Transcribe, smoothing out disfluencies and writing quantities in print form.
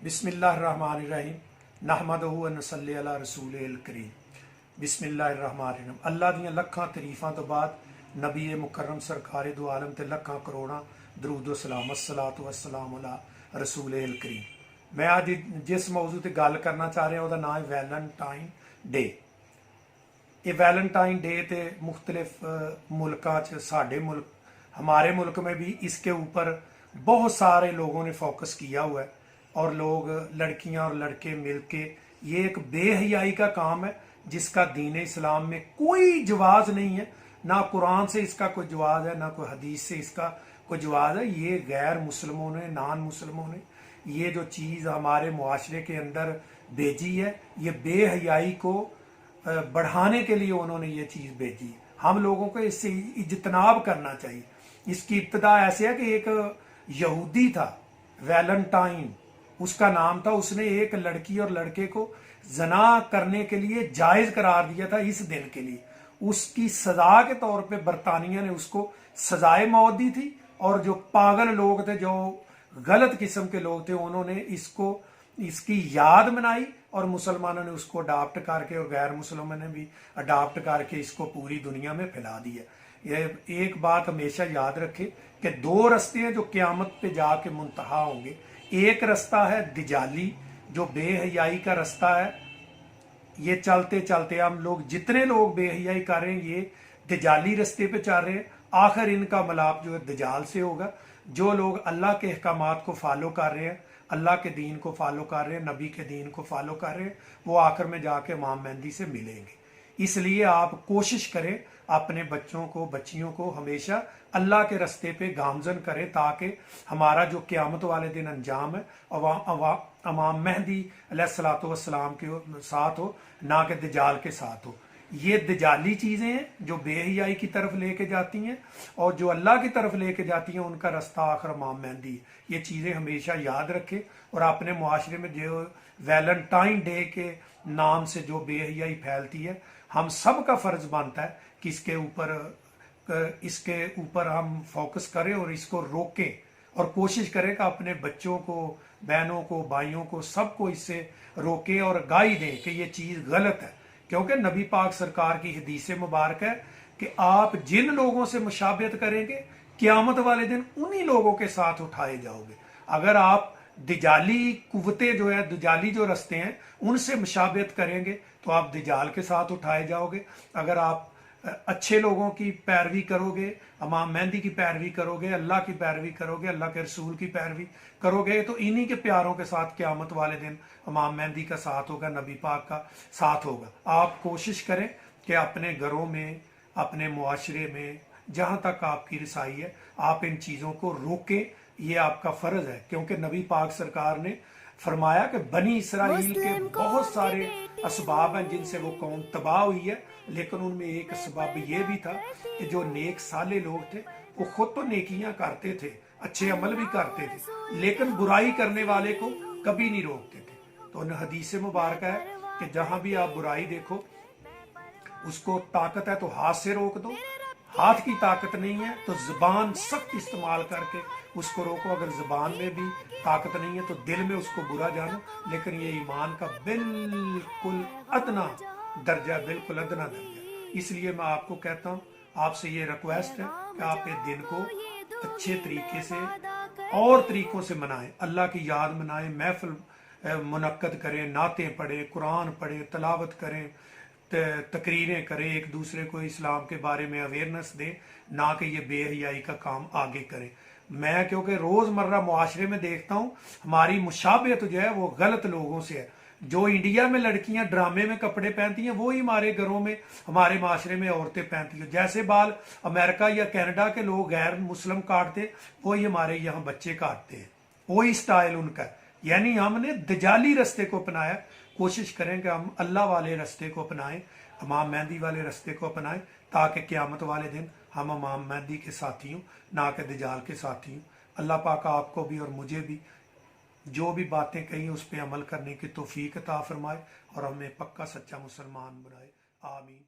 बिस्मिल्लाहिर्रहमानिर्रहीम नहमदुहु व नसल्ली अला रसूलिल करीम। बिस्मिल्लाहिर्रहमानिर्रहीम। अल्लाह दियां लखां तरीफां तो बाद नबी मुकर्रम सरकार दो आलम ते लखां करोड़ां दरूद व सलाम अस्सलातु वस्सलाम अला रसूलिल करीम। मैं आज जिस मौजू ते गल करना चाह रहा उसका नाम है वैलेंटाइन डे। ये वैलेंटाइन डे ते मुख्तलिफ मुल्कां च साडे मुल्क हमारे मुल्क में भी इसके ऊपर बहुत सारे लोगों ने फोकस किया हुआ है और लोग लड़कियां और लड़के मिलके ये एक बेहयाई का काम है जिसका दीन इस्लाम में कोई जवाज नहीं है। ना कुरान से इसका कोई जवाज है, ना कोई हदीस से इसका कोई जवाज है। ये गैर मुस्लिमों ने, नान मुस्लिमों ने ये जो चीज़ हमारे मुआशरे के अंदर भेजी है, ये बेहयाई को बढ़ाने के लिए उन्होंने ये चीज़ भेजी है। हम लोगों को इससे इज्तनाब करना चाहिए। इसकी इब्तदा ऐसे है कि एक यहूदी था वैलेंटाइन, उसका नाम था। उसने एक लड़की और लड़के को जना करने के लिए जायज करार दिया था इस दिन के लिए। उसकी सजा के तौर पे बरतानिया ने उसको सजाए मौत दी थी और जो पागल लोग थे, जो गलत किस्म के लोग थे, उन्होंने इसकी याद मनाई और मुसलमानों ने उसको अडाप्ट करके और गैर मुसलमानों ने भी अडाप्ट करके इसको पूरी दुनिया में फैला दिया। ये एक बात हमेशा याद रखे कि दो रस्ते हैं जो क़यामत पे जाके मुंतहा होंगे। एक रास्ता है दजाली, जो बेहयाई का रास्ता है। ये चलते चलते हम लोग जितने लोग बेहयाई कर रहे हैं ये दजाली रास्ते पे चल रहे हैं। आखिर इनका मिलाप जो है दजाल से होगा। जो लोग अल्लाह के अहकामात को फॉलो कर रहे हैं, अल्लाह के दीन को फॉलो कर रहे हैं, नबी के दीन को फॉलो कर रहे हैं, वो आखिर में जाके इमाम मेहंदी से मिलेंगे। इसलिए आप कोशिश करें अपने बच्चों को, बच्चियों को हमेशा अल्लाह के रास्ते पे गामजन करें ताकि हमारा जो क़यामत वाले दिन अंजाम है इमाम मेहंदी अलैहिस्सलातु वस्सलाम के साथ हो, ना कि दजाल के साथ हो। ये दजाली चीज़ें हैं जो बेहयाई की तरफ लेके जाती हैं और जो अल्लाह की तरफ लेके जाती हैं उनका रास्ता आखिर इमाम मेहंदी। ये चीज़ें हमेशा याद रखें और अपने मुआशरे में जो वैलेंटाइन डे के नाम से जो बेहयाई फैलती है, हम सब का फ़र्ज बनता है कि इसके ऊपर हम फोकस करें और इसको रोकें और कोशिश करें कि अपने बच्चों को, बहनों को, भाइयों को, सबको इससे रोकें और गाई दें कि ये चीज़ गलत है। क्योंकि नबी पाक सरकार की हदीस मुबारक है कि आप जिन लोगों से मुशाबियत करेंगे क़यामत वाले दिन उन्हीं लोगों के साथ उठाए जाओगे। अगर आप दजाली कुव्वतें जो है, दजाली जो रस्ते हैं, उनसे मुशाबियत करेंगे तो आप दजाल के साथ उठाए जाओगे। अगर आप अच्छे लोगों की पैरवी करोगे, इमाम मेहंदी की पैरवी करोगे, अल्लाह की पैरवी करोगे, अल्लाह के रसूल की पैरवी करोगे, तो इन्हीं के प्यारों के साथ क़यामत वाले दिन इमाम मेहंदी का साथ होगा, नबी पाक का साथ होगा। आप कोशिश करें कि अपने घरों में, अपने मुआशरे में, जहाँ तक आपकी रसाई है, आप इन चीज़ों को रोकें। ये आपका फ़र्ज है क्योंकि नबी पाक सरकार ने फरमाया कि बनी इसराइल के बहुत सारे असबाब हैं जिनसे वो कौम तबाह हुई है, लेकिन उनमें एक असबाब ये भी था कि जो नेक साले लोग थे वो खुद तो नेकियां करते थे, अच्छे अमल भी करते थे, लेकिन बुराई करने वाले को कभी नहीं रोकते थे। तो हदीस मुबारक है कि जहां भी आप बुराई देखो, उसको ताकत है तो हाथ से रोक दो, हाथ की ताकत नहीं है तो जुबान सख्त इस्तेमाल करके उसको रोको। अगर जुबान में भी ताकत नहीं है तो दिल में उसको बुरा जानो, लेकिन ये ईमान का बिल्कुल अदना दर्जा, बिल्कुल अदना दर्जा। इसलिए मैं आपको कहता हूँ, आपसे ये रिक्वेस्ट है कि आप ये दिन को अच्छे तरीके से और तरीकों से मनाएं, अल्लाह की याद मनाएं, महफिल मुनक्कद करें, नातें पढ़ें, कुरान पढ़ें, तलावत करें, तकरीरें करें, एक दूसरे को इस्लाम के बारे में अवेयरनेस दें, ना कि ये बेहयाई का काम आगे करें। मैं क्योंकि रोज़मर्रा मुआशरे में देखता हूँ हमारी मुशाबियत जो है वो गलत लोगों से है। जो इंडिया में लड़कियां ड्रामे में कपड़े पहनती हैं वही हमारे घरों में, हमारे माशरे में औरतें पहनती हैं। जैसे बाल अमेरिका या कनाडा के लोग गैर मुस्लिम काटते, वही हमारे यहाँ बच्चे काटते हैं, वही स्टाइल उनका। यानी हमने दजाली रास्ते को अपनाया। कोशिश करें कि हम अल्लाह वाले रास्ते को अपनाएं, इमाम मेहंदी वाले रास्ते को अपनाएं, ताकि क़यामत वाले दिन हम इमाम मेहंदी के साथी हों, ना कि दजाल के साथी हों। अल्लाह पाक आपको भी और मुझे भी जो भी बातें कही उस पर अमल करने की तौफीक अता फरमाए और हमें पक्का सच्चा मुसलमान बनाए। आमीन।